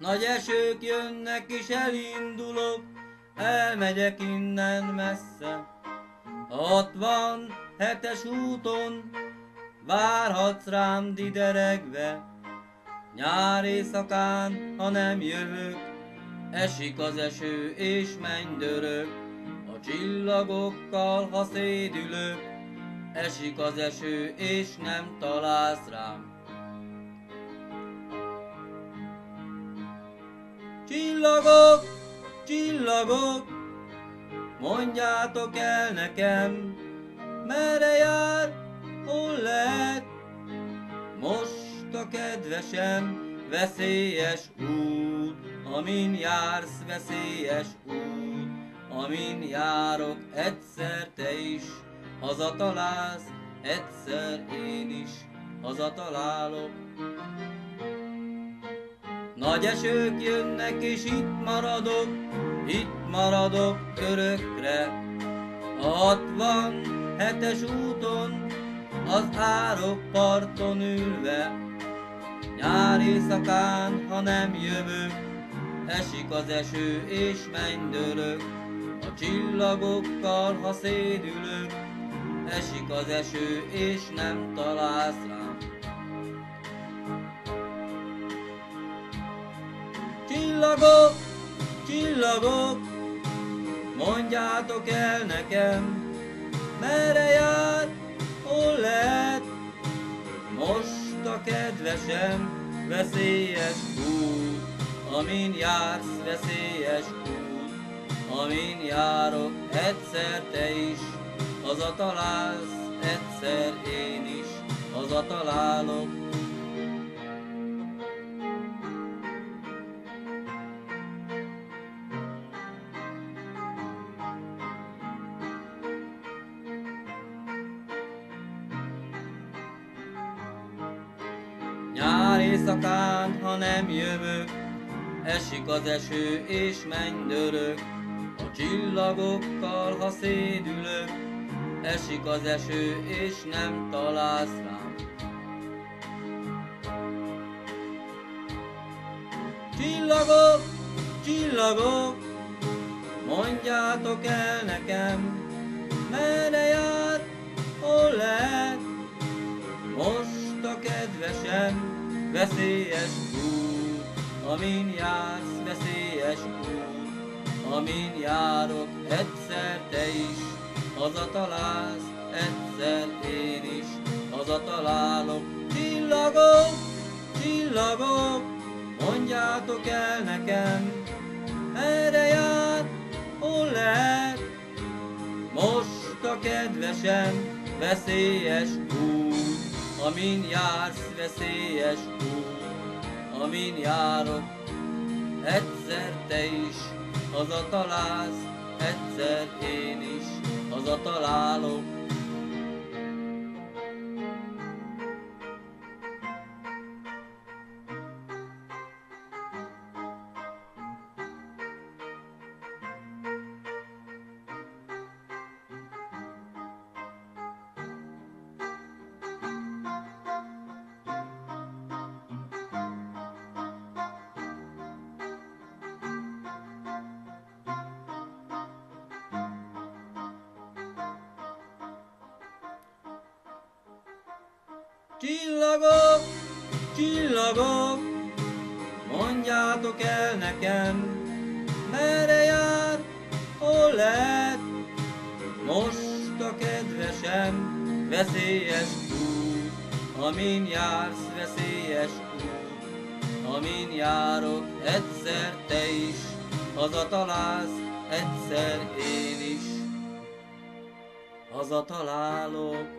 Nagy esők jönnek és elindulok, elmegyek innen messze. 67-es úton várhatsz rám dideregve. Nyár éjszakán, ha nem jövök, esik az eső és mennydörög. A csillagokkal, ha szédülök, esik az eső és nem találsz rám. Csillagok, csillagok, mondjátok el nekem, merre jár, hol lehet most a kedvesem. Veszélyes út, amin jársz, veszélyes út, amin járok, egyszer te is hazatalálsz, egyszer én is hazatalálok. Nagy esők jönnek és itt maradok örökre. A 67-es úton, az árokparton ülve. Nyár éjszakán, ha nem jövök, esik az eső és mennydörög. A csillagokkal, ha szédülök, esik az eső és nem találsz rám. Csillagok, csillagok, mondjátok el nekem, merre jár, hol lehet most a kedvesem. Veszélyes út, amin jársz, veszélyes út, amin járok, egyszer te is hazatalálsz, egyszer én is hazatalálok. Nyár éjszakán, ha nem jövök, esik az eső és mennydörög. A csillagokkal, ha szédülök, esik az eső és nem találsz rám. Csillagok, csillagok, mondjátok el nekem, merre jár, hol lehet most a kedvesem. Veszélyes út, amin jársz, veszélyes út, amin járok, egyszer te is hazatalálsz, egyszer én is hazatalálok. Csillagok, csillagok, mondjátok el nekem, merre jár, hol lehet most a kedvesem. Veszélyes út, amin jársz, veszélyes út, amin járok, egyszer te is hazatalálsz, egyszer én is hazatalálok. Csillagok, csillagok, mondjátok el nekem, merre jár, hol lehet most a kedvesem. Veszélyes út, amin jársz, veszélyes út, amin járok, egyszer te is hazatalálsz, egyszer én is hazatalálok.